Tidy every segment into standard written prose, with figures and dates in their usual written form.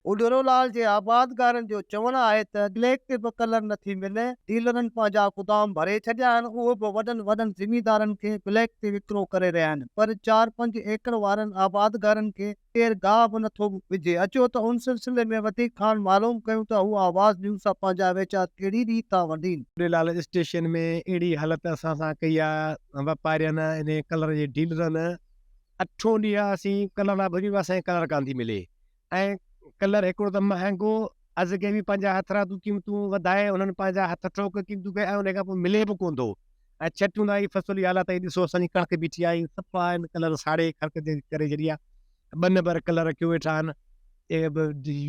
उॾिरोलाल जे आबादगारनि जो चवणु आहे त ब्लैक ते बि कलर नथी मिले। डीलरनि पंहिंजा गोदाम भरे छॾिया आहिनि, उहो बि वॾनि वॾनि ज़मींदारनि खे ब्लैक ते विकिरो करे रहिया आहिनि। पर 4-5 एकड़ वारनि आबादगारनि खे केरु गाह बि नथो विझे। अचो त उन सिलसिले में वधीक खान मालूम कयूं त हू आवाज़ न्यूज़ सां पंहिंजा वीचार कहिड़ी रीति था वंडीनि। झूलेलाल स्टेशन में अहिड़ी हालत असां सां कई आहे वापारियनि इन कलर जे डीलरनि। 8 ॾींहं असीं कलर लाइ भॼी असांखे कलर कान थी मिले, ऐं कलर हिकिड़ो त महांगो, अॼु के बि पंहिंजा हथरादू क़ीमतूं वधाए उन्हनि पंहिंजा हथ ठोक क़ीमतूं कया, उन खां पोइ मिले बि कोन थो। ऐं छटियूं ई फसल जी हालत ॾिसो, असांजी कणिक बीठी आई सफ़ा आहिनि, कलर साड़े ख़र्च ते करे छॾी आहे। 2 नंबर कलर कयो वेठा आहिनि।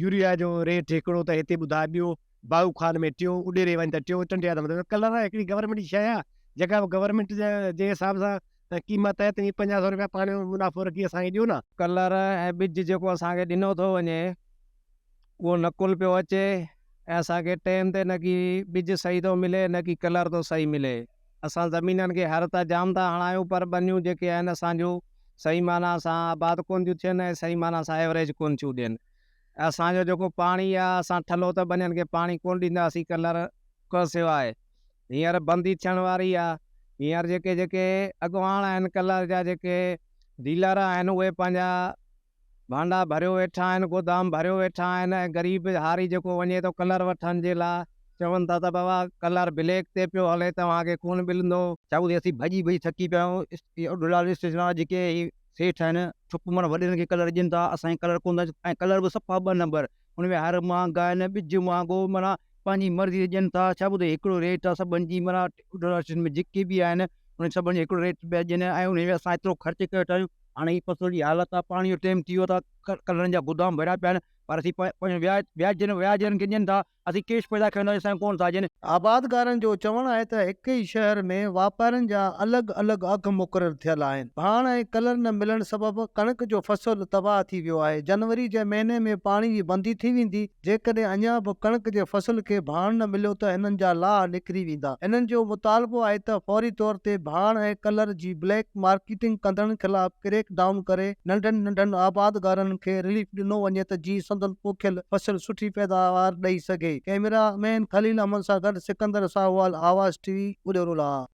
यूरिया जो रेट हिकिड़ो त हिते ॿुधाए, ॿियो बाऊ खान में टियों, उॾेरे वञ त टियों, टंडिया त मतिलबु कलर हिकिड़ी गवर्नमेंट जी शइ आहे जेका गवर्नमेंट जे हिसाब सां क़ीमत आहे, त 50 रुपया पाण मुनाफ़ो रखी असांखे ॾियो न। कलर ऐं ॿिज जेको असांखे ॾिनो थो वञे उहो नकुल पियो अचे, ऐं असांखे टाइम ते न की ॿिज सही थो मिले न की कलर थो सही मिले। असां ज़मीननि खे हर त जाम था हणायूं, पर बनियूं जेके आहिनि असांजूं सही माना सां आबाद कोन थियूं थियनि ऐं सही माना सां एवरेज कोन थियूं ॾियनि। असांजो जेको पाणी आहे, असां ठलो त बनियुनि खे पाणी कोन ॾींदासीं कलर खां सवाइ। हींअर बंदी थियण वारी आहे। हींअर जेके जेके अॻवान आहिनि कलर जा, जेके डीलर आहिनि, उहे पंहिंजा भांडा भरियो वेठा आहिनि, गोदाम भरियो वेठा आहिनि, ऐं ग़रीब हारी जेको वञे थो कलर वठण जे लाइ, चवनि था त बाबा कलर ब्लैक ते पियो हले, तव्हांखे कोन मिलंदो। चऊं असीं भॼी भॼी थकी पिया आहियूं। उॾिरोलाल स्टेशन वारा जेके सेठ आहिनि, चुप माना वॾनि खे कलर ॾियनि था, असांखे कलर कोन था, ऐं कलर बि सफ़ा 2 नंबर। उनमें हर महांगा आहिनि, ॿिज महांगो, माना पंहिंजी मर्ज़ी ॾियनि था। छा ॿुधे, हिकिड़ो रेट आहे सभिनि जी, माना उॾिरोलाल स्टेशन में जेके बि आहिनि उन सभिनि जो हिकिड़ो रेट पिया ॾियनि, ऐं उन में असां एतिरो ख़र्च करे वेठा आहियूं। हाणे ही फसल जी हालत आहे, पाणी जो टाइम थी वियो आहे, कलरनि जा गोदाम भरिया पिया आहिनि, पर असीं पंहिंजो व्याजनि खे ॾियनि था, असीं कैश पैदा कयूं था, असांखे कोन था ॾियनि। आबादगारनि जो चवणु आहे त हिक ई शहर में वापारियुनि जा अलॻि अलॻि अघ मुक़ररु थियल आहिनि। भाण ऐं कलर न मिलण सबबि कणिक जो फसल तबाह थी वियो आहे। जनवरी जे महीने में पाणी जी बंदी थी वेंदी। जेकॾहिं अञा बि कणिक जे फसल खे भाण न मिलियो त हिननि जा लाह निकिरी वेंदा। इन्हनि जो मुतालबो आहे त फौरी तौर ते भाण ऐं कलर जी ब्लैक मार्केटिंग कंदड़नि ख़िलाफ़ क्रैक डाउन करे नंढनि नंढनि आबादगारनि खे रिलीफ ॾिनो वञे त जी संदन पोखियल फसल सुठी पैदावार ॾेई सघे। कैमरामैन खलील अहमद सां गॾु सिकंदर साहवाल, आवाज़ टीवी, उॾिरोलाल।